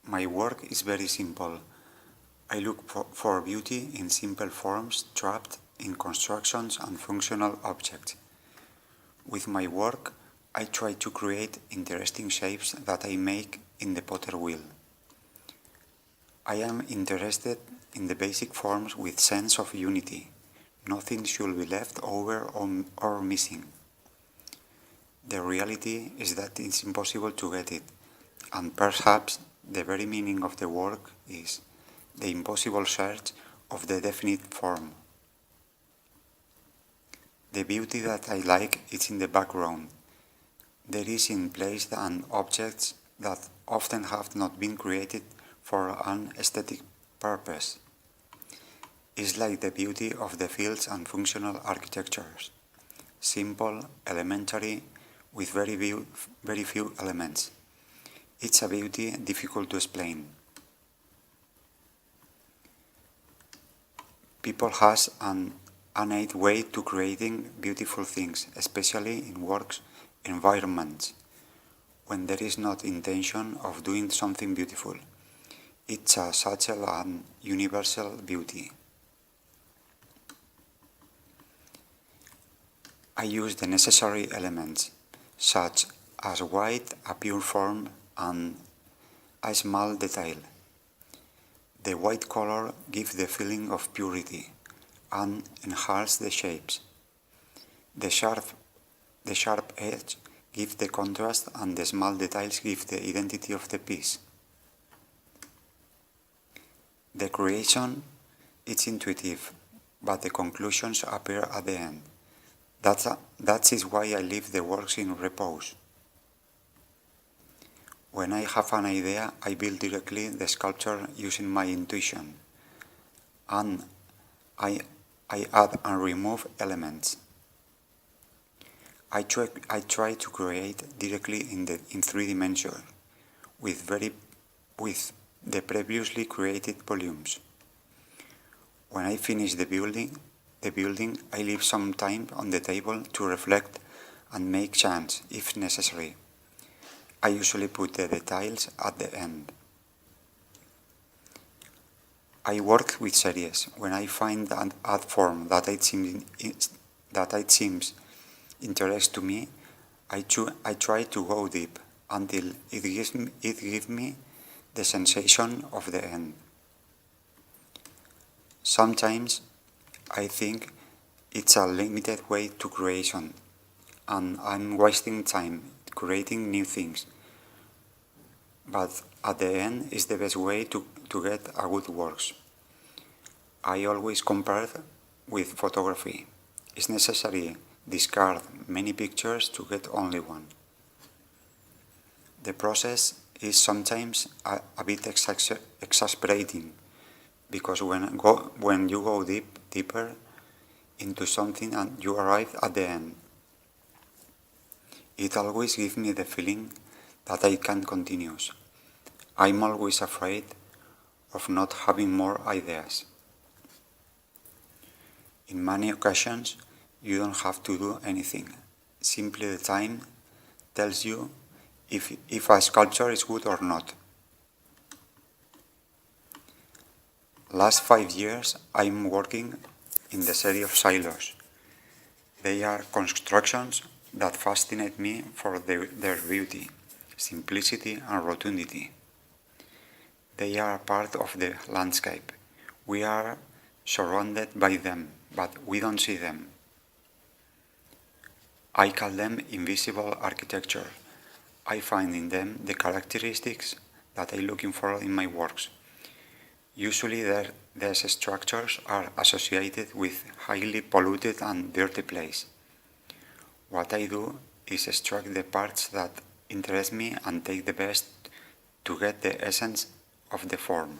My work is very simple. I look for beauty in simple forms trapped in constructions and functional objects. With my work, I try to create interesting shapes that I make in the potter wheel. I am interested in the basic forms with sense of unity. Nothing should be left over or missing. The reality is that it's impossible to get it, and perhaps the very meaning of the work is the impossible search of the definite form. The beauty that I like is in the background. There is in place and objects that often have not been created for an aesthetic purpose. It's like the beauty of the fields and functional architectures. Simple, elementary, with very few elements. It's a beauty difficult to explain. People has an innate way to creating beautiful things, especially in works environments, when there is not intention of doing something beautiful. It's a subtle and universal beauty. I use the necessary elements, such as white, a pure form, and a small detail. The white color gives the feeling of purity and enhances the shapes. The sharp edge gives the contrast, and the small details give the identity of the piece. The creation is intuitive, but the conclusions appear at the end. That is why I leave the works in repose. When I have an idea, I build directly the sculpture using my intuition, and I add and remove elements. I try to create directly in 3 dimensions with the previously created volumes. When I finish the building, I leave some time on the table to reflect and make changes if necessary. I usually put the details at the end. I work with series. When I find an art form that it seems interest to me, I try to go deep until it gives me the sensation of the end. Sometimes I think it's a limited way to creation, and I'm wasting time creating new things. But at the end is the best way to get a good works. I always compare with photography. It's necessary discard many pictures to get only one. The process is sometimes a bit exasperating, because when you go deeper into something and you arrive at the end, it always gives me the feeling that I can't continue. I'm always afraid of not having more ideas. In many occasions, you don't have to do anything. Simply the time tells you if a sculpture is good or not. Last 5 years, I'm working in the series of silos. They are constructions that fascinate me for their beauty, simplicity, and rotundity. They are part of the landscape. We are surrounded by them, but we don't see them. I call them invisible architecture. I find in them the characteristics that I'm looking for in my works. Usually these structures are associated with highly polluted and dirty places. What I do is extract the parts that interest me and take the best to get the essence of the form.